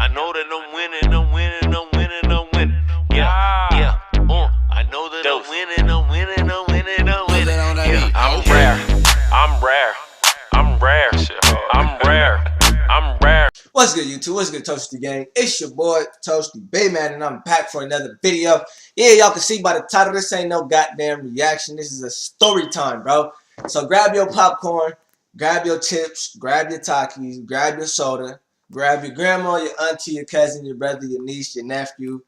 I know that I'm winning, I'm winning, I'm winning, I'm winning. Yeah, yeah. I know that I'm winning, I'm winning, I'm winning, I'm winning. Yeah, I'm rare, I'm rare, I'm rare, I'm rare, I'm rare. What's good, YouTube? What's good, Toasty Gang? It's your boy, Toasty Bayman, and I'm back for another video. Yeah, y'all can see by the title, this ain't no goddamn reaction. This is a story time, bro. So grab your popcorn, grab your chips, grab your Takis, grab your soda, grab your grandma, your auntie, your cousin, your brother, your niece, your nephew,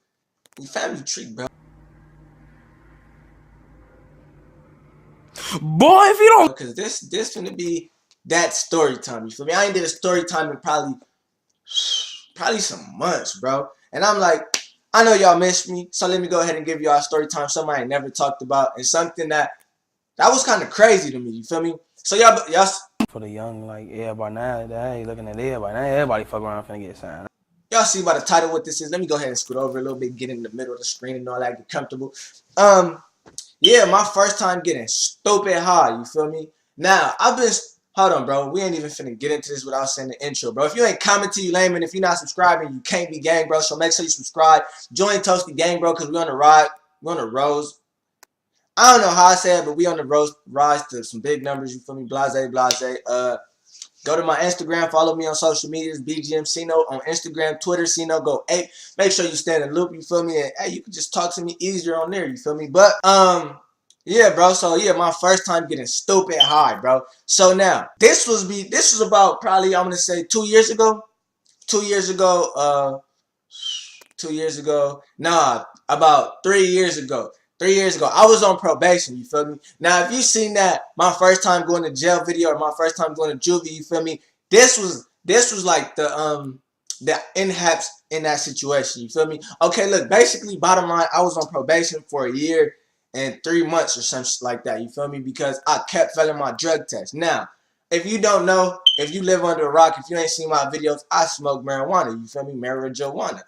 your family treat, bro. Boy, if you don't, Because this finna be that story time. You feel me? I ain't did a story time in probably some months, bro. And I'm like, I know y'all missed me, so let me go ahead and give y'all a story time, something I ain't never talked about, and something that was kind of crazy to me. You feel me? So y'all for the young, like everybody now, they ain't looking at everybody. Now everybody fuck around finna get signed. y'all see by the title what this is. Let me go ahead and scoot over a little bit, get in the middle of the screen and all that, get comfortable. Yeah, my first time getting stupid high. You feel me? Now hold on, bro. We ain't even finna get into this without saying the intro, bro. If you ain't commenting, you lame, and if you're not subscribing, you can't be gang, bro. So make sure you subscribe. Join Toasty Gang, bro, because we on the ride. We on the rose. I don't know how I say it, but we on the rise to some big numbers. You feel me? Blase, blase. Go to my Instagram. Follow me on social medias. BGMCENO on Instagram, Twitter. Ceno go 8. Make sure you stay in the loop. You feel me? And hey, you can just talk to me easier on there. You feel me? But yeah, bro. So yeah, my first time getting stupid high, bro. So now this was about probably, I'm gonna say 2 years ago. 2 years ago. 2 years ago. Nah, about 3 years ago. 3 years ago, I was on probation, you feel me? Now, if you seen that, my first time going to jail video or my first time going to juvie, you feel me? This was like the in-haps in that situation, you feel me? Okay, look, basically, bottom line, I was on probation for a year and 3 months or something like that, you feel me? Because I kept failing my drug test. Now, if you don't know, if you live under a rock, if you ain't seen my videos, I smoke marijuana, you feel me? Marijuana.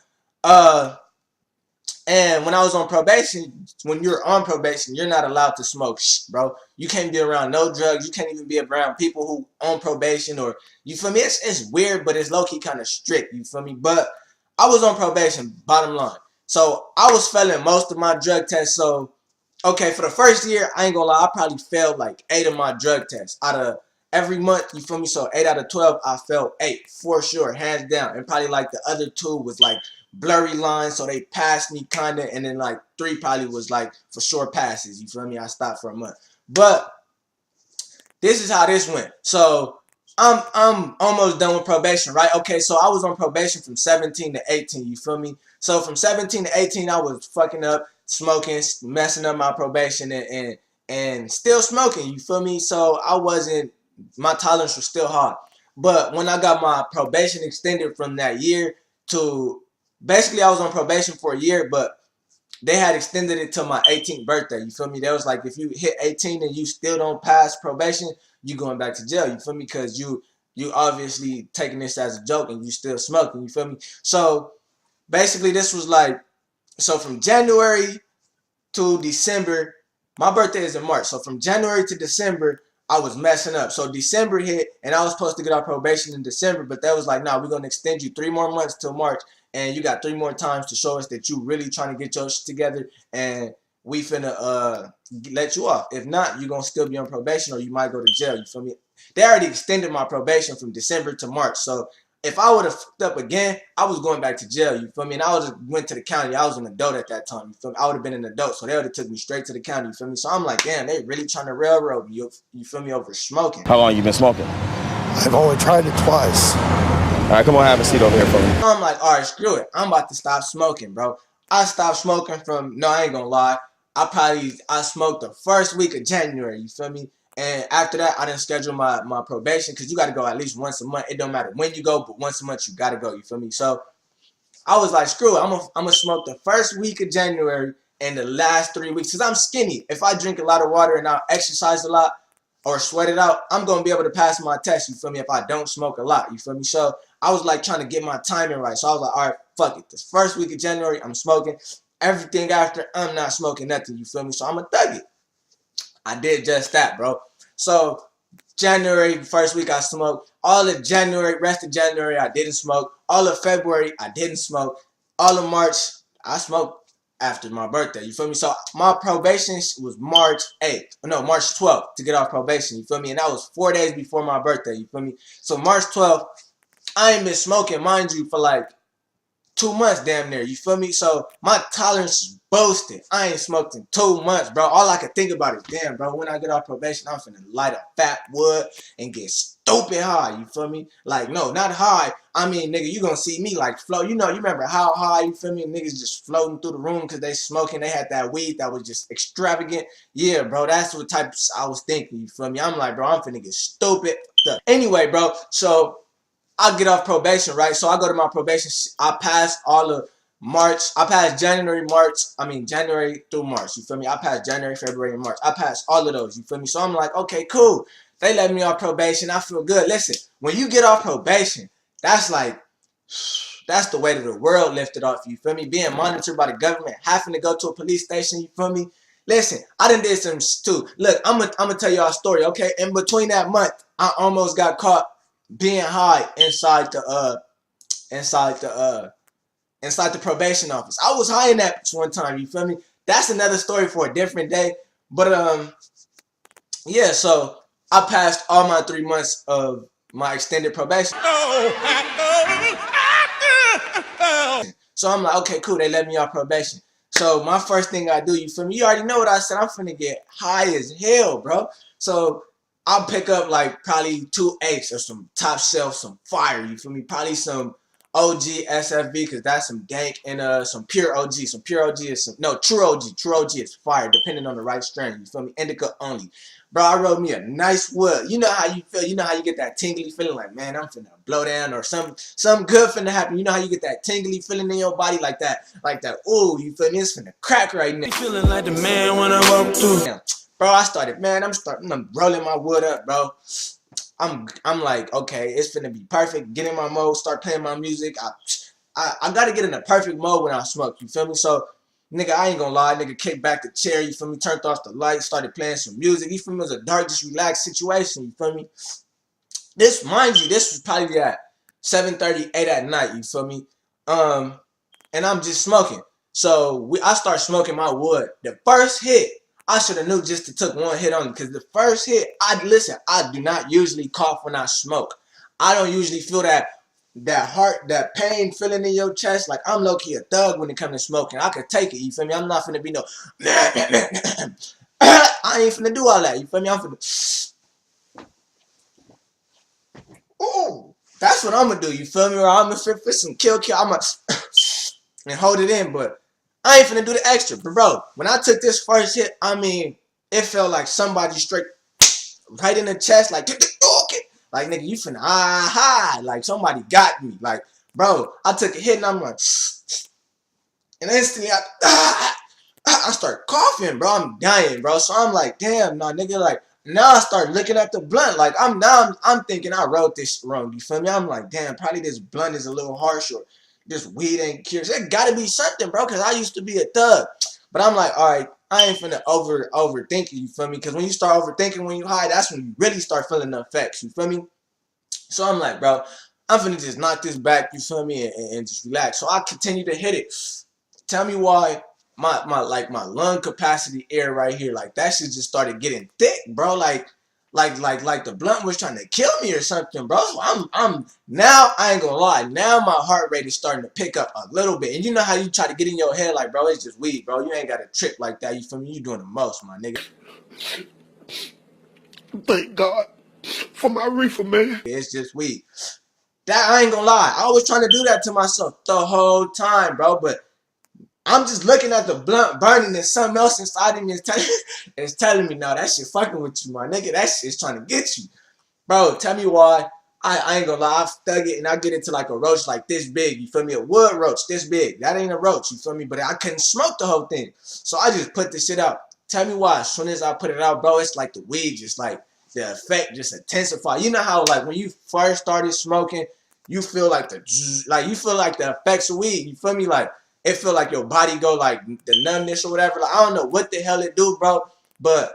And when I was on probation, when you're on probation, you're not allowed to smoke, bro. You can't be around no drugs. You can't even be around people who on probation, or you feel me? It's weird, but it's low key kind of strict. You feel me? But I was on probation. Bottom line, so I was failing most of my drug tests. So okay, for the first year, I ain't gonna lie, I probably failed like 8 of my drug tests out of every month. You feel me? So 8 out of 12, I failed 8 for sure, hands down. And probably like the other 2 was like blurry lines, so they passed me kinda, and then like 3 probably was like for sure passes. You feel me? I stopped for a month. But this is how this went. So I'm almost done with probation, right? Okay, so I was on probation from 17 to 18, you feel me? So from 17 to 18, I was fucking up, smoking, messing up my probation, and still smoking, you feel me? So my tolerance was still hard. But when I got my probation extended from that year to, basically I was on probation for a year, but they had extended it to my 18th birthday. You feel me? They was like, if you hit 18 and you still don't pass probation, you going back to jail. You feel me? Because you obviously taking this as a joke and you still smoking. You feel me? So basically this was like, so from January to December, my birthday is in March. So from January to December, I was messing up. So December hit, and I was supposed to get out probation in December, but that was like, nah, we're going to extend you 3 more months till March, and you got 3 more times to show us that you really trying to get your shit together, and we finna let you off. If not, you're going to still be on probation, or you might go to jail. You feel me? They already extended my probation from December to March. So if I would have fucked up again, I was going back to jail. You feel me? And I went to the county. I was an adult at that time. You feel me? I would have been an adult, so they would have took me straight to the county. You feel me? So I'm like, damn, they really trying to railroad me. You feel me? Over smoking. How long you been smoking? I've only tried it twice. All right, come on, have a seat over here for me. I'm like, all right, screw it. I'm about to stop smoking, bro. I stopped smoking from, no, I ain't gonna lie. I smoked the first week of January. You feel me? And after that, I didn't schedule my probation, because you got to go at least once a month. It don't matter when you go, but once a month you got to go. You feel me? So I was like, screw it. I'm gonna smoke the first week of January and the last 3 weeks, because I'm skinny. If I drink a lot of water and I exercise a lot or sweat it out, I'm going to be able to pass my test, you feel me, if I don't smoke a lot, you feel me? So I was like trying to get my timing right. So I was like, all right, fuck it. This first week of January, I'm smoking. Everything after, I'm not smoking nothing, you feel me? So I'm going to thug it. I did just that, bro. So January, first week I smoked. All of January, rest of January, I didn't smoke. All of February, I didn't smoke. All of March, I smoked after my birthday. You feel me? So my probation was March 8th. No, March 12th to get off probation. You feel me? And that was 4 days before my birthday. You feel me? So March 12th, I ain't been smoking, mind you, for like 2 months damn near, you feel me? So my tolerance is boosted. I ain't smoked in 2 months, bro. All I can think about is, damn, bro, when I get off probation, I'm finna light a fat wood and get stupid high, you feel me? Like, no, not high. I mean, nigga, you gonna see me like float. You know, you remember how high, you feel me? Niggas just floating through the room because they smoking. They had that weed that was just extravagant. Yeah, bro, that's what type I was thinking, you feel me? I'm like, bro, I'm finna get stupid. Anyway, bro, so I get off probation, right? So I go to my probation. I passed all of March. I passed January through March. You feel me? I passed January, February, and March. I passed all of those. You feel me? So I'm like, okay, cool. They let me off probation. I feel good. Listen, when you get off probation, that's the weight of the world lifted off you. Feel me? Being monitored by the government, having to go to a police station. You feel me? Listen, I done did some too. Look, I'm gonna tell y'all a story, okay? In between that month, I almost got caught being high inside the probation office. I was high in that one time, you feel me? That's another story for a different day. But yeah, so I passed all my 3 months of my extended probation. So I'm like, okay, cool, they let me off probation. So my first thing I do, you feel me? You already know what I said. I'm finna get high as hell, bro. So I'll pick up like probably 2 8s or some top shelf, some fire, you feel me? Probably some OG SFB, because that's some dank, and some pure OG. Some pure OG is true OG. True OG is fire, depending on the right strain, you feel me? Indica only. Bro, I rolled me a nice wood. You know how you feel. You know how you get that tingly feeling like, man, I'm finna blow down, or something good finna happen. You know how you get that tingly feeling in your body like that, ooh, you feel me? It's finna crack right now. Feeling like the man when I walk through. Bro, I started, man, I'm rolling my wood up, bro. I'm like, okay, it's finna be perfect. Get in my mode, start playing my music. I gotta get in the perfect mode when I smoke, you feel me? So, nigga, I ain't gonna lie, nigga, kicked back the chair, you feel me? Turned off the lights, started playing some music, you feel me? It was a dark, just relaxed situation, you feel me? This, mind you, this was probably at 7:30, 8 at night, you feel me? And I'm just smoking. So I start smoking my wood. The first hit, I should have knew just to took one hit on it, because the first hit, I do not usually cough when I smoke. I don't usually feel that pain feeling in your chest. Like, I'm low-key a thug when it comes to smoking. I could take it, you feel me? I'm not finna be no I ain't finna do all that, you feel me? I'm finna ooh, that's what I'm gonna do, you feel me? Or I'm gonna fit some kill, I'm gonna and hold it in, but I ain't finna do the extra. But bro, when I took this first hit, I mean, it felt like somebody straight right in the chest, like, like, nigga, you finna like somebody got me. Like, bro, I took a hit and I'm like, and instantly I start coughing, bro. I'm dying, bro. So I'm like, damn, nah, nigga, like, now I start looking at the blunt. Like, I'm thinking I wrote this wrong, you feel me? I'm like, damn, probably this blunt is a little harsh, or this weed ain't curious. It gotta be something, bro, because I used to be a thug. But I'm like, all right, I ain't finna overthink it, you feel me? Because when you start overthinking when you high, that's when you really start feeling the effects, you feel me? So I'm like, bro, I'm finna just knock this back, you feel me, and just relax. So I continue to hit it. Tell me why my lung capacity air right here, like, that shit just started getting thick, bro. Like the blunt was trying to kill me or something, bro. So I'm now, I ain't gonna lie, now my heart rate is starting to pick up a little bit. And you know how you try to get in your head like, bro, it's just weed, bro. You ain't got to trip like that, you feel me? You doing the most, my nigga. Thank God for my reefer, man. It's just weed. That, I ain't gonna lie, I was trying to do that to myself the whole time, bro. But I'm just looking at the blunt burning, and something else inside of me is telling me, no, that shit fucking with you, my nigga. That shit's trying to get you. Bro, tell me why. I ain't gonna lie, I thug it and I get into like a roach like this big, you feel me? A wood roach this big. That ain't a roach, you feel me? But I couldn't smoke the whole thing. So I just put this shit out. Tell me why. As soon as I put it out, bro, it's like the weed just like, the effect just intensified. You know how like when you first started smoking, you feel like the effects of weed, you feel me? Like, it feel like your body go like the numbness or whatever. Like, I don't know what the hell it do, bro. But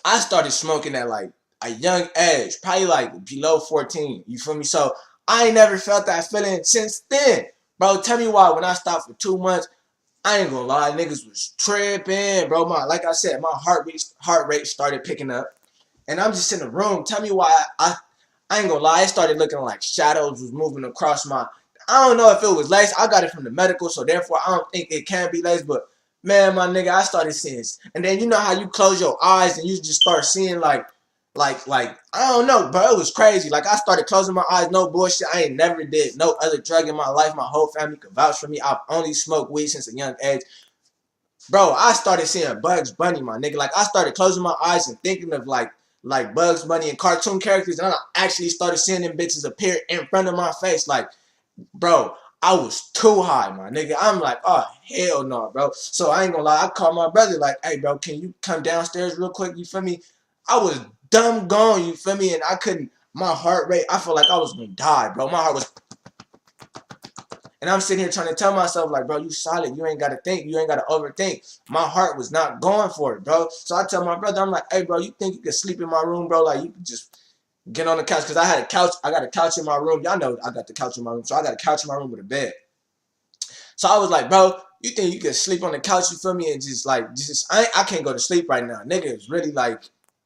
I started smoking at like a young age, probably like below 14. You feel me? So I ain't never felt that feeling since then. Bro, tell me why when I stopped for 2 months, I ain't gonna lie, niggas was tripping, bro. Like I said, my heart rate started picking up. And I'm just in the room. Tell me why I ain't gonna lie, it started looking like shadows was moving across my. I don't know if it was lace. I got it from the medical, so therefore I don't think it can be lace. But man, my nigga, I started seeing. And then you know how you close your eyes and you just start seeing like I don't know, bro. It was crazy. Like I started closing my eyes. No bullshit. I ain't never did no other drug in my life. My whole family could vouch for me. I've only smoked weed since a young age. Bro, I started seeing Bugs Bunny, my nigga. Like I started closing my eyes and thinking of like Bugs Bunny and cartoon characters, and I actually started seeing them bitches appear in front of my face. Like, bro, I was too high, my nigga. I'm like, oh, hell no, bro. So I ain't gonna lie, I called my brother like, hey, bro, can you come downstairs real quick, you feel me? I was dumb gone, you feel me? And I couldn't, my heart rate, I felt like I was gonna die, bro. My heart was, and I'm sitting here trying to tell myself, like, bro, you solid. You ain't got to think. You ain't got to overthink. My heart was not going for it, bro. So I tell my brother, I'm like, hey, bro, you think you can sleep in my room, bro? Like, you could just get on the couch. Because I had a couch. I got a couch in my room. Y'all know I got the couch in my room. So I got a couch in my room with a bed. So I was like, bro, you think you can sleep on the couch, you feel me? And just, I can't go to sleep right now. Nigga, it's really like,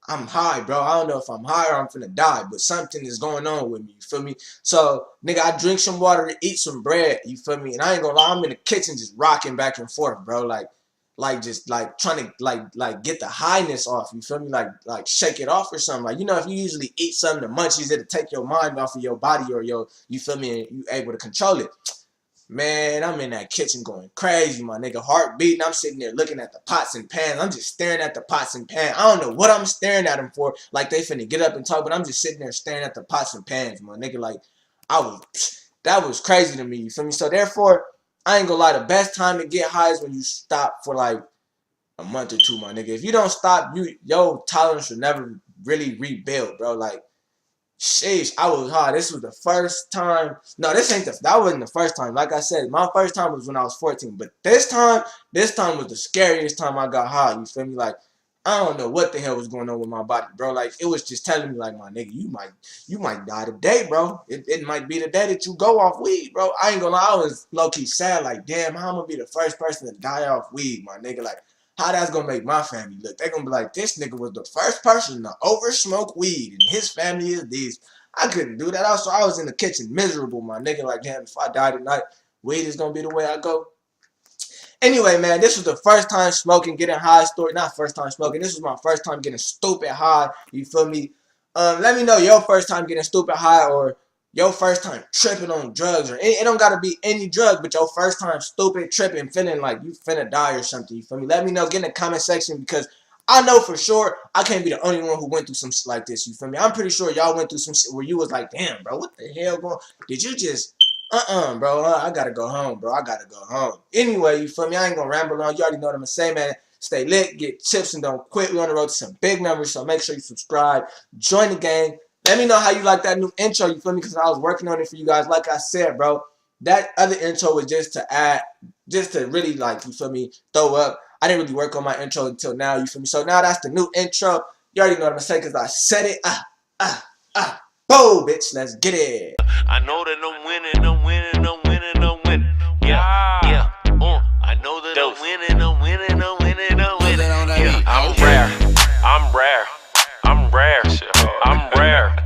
I'm high, bro. I don't know if I'm high or I'm finna die, but something is going on with me, you feel me? So, nigga, I drink some water, eat some bread, you feel me? And I ain't gonna lie, I'm in the kitchen just rocking back and forth, bro. Just trying to get the highness off, you feel me? Like shake it off or something. Like, you know, if you usually eat something, the munchies, it'll take your mind off of your body or you feel me, and you able to control it. Man, I'm in that kitchen going crazy, my nigga. Heart beating. I'm sitting there looking at the pots and pans. I'm just staring at the pots and pans. I don't know what I'm staring at them for. Like they finna get up and talk, but I'm just sitting there staring at the pots and pans, my nigga. Like that was crazy to me. You feel me? So therefore, I ain't gonna lie. The best time to get high is when you stop for like a month or two, my nigga. If you don't stop, your tolerance will never really rebuild, bro. Like. Sheesh, I was high. This was the first time. No, that wasn't the first time. Like I said, my first time was when I was 14. But this time was the scariest time I got high. You feel me? Like, I don't know what the hell was going on with my body, bro. Like, it was just telling me, like, my nigga, you might die today, bro. It might be the day that you go off weed, bro. I ain't gonna lie, I was low-key sad, like, damn, how I'm gonna be the first person to die off weed, my nigga? Like, how that's gonna make my family look? They gonna be like, this nigga was the first person to over-smoke weed, and his family is these. I couldn't do that. Also, I was in the kitchen miserable, my nigga. Like, damn, if I die tonight, weed is gonna be the way I go. Anyway, man, this was the first time smoking, getting high story. Not first time smoking. This was my first time getting stupid high. You feel me? Let me know your first time getting stupid high or your first time tripping on drugs. Or it don't got to be any drug, but your first time stupid, tripping, feeling like you finna die or something. You feel me? Let me know. Get in the comment section because I know for sure I can't be the only one who went through some shit like this. You feel me? I'm pretty sure y'all went through some shit where you was like, damn, bro, what the hell going on? Did you just... bro, I gotta go home, bro. I gotta go home. Anyway, you feel me? I ain't gonna ramble on. You already know what I'm gonna say, man. Stay lit, get tips, and don't quit. We're on the road to some big numbers, so make sure you subscribe. Join the gang. Let me know how you like that new intro, you feel me? Because I was working on it for you guys. Like I said, bro, that other intro was just to really, like, you feel me, throw up. I didn't really work on my intro until now, you feel me? So now that's the new intro. You already know what I'm gonna say because I said it. Boom, bitch, let's get it. I know that I'm winning, I'm winning, I'm winning, I'm winning. Yeah, yeah. I know that I'm winning, I'm winning, I'm winning, I'm winning. Yeah, I'm rare, I'm rare, I'm rare, I'm rare.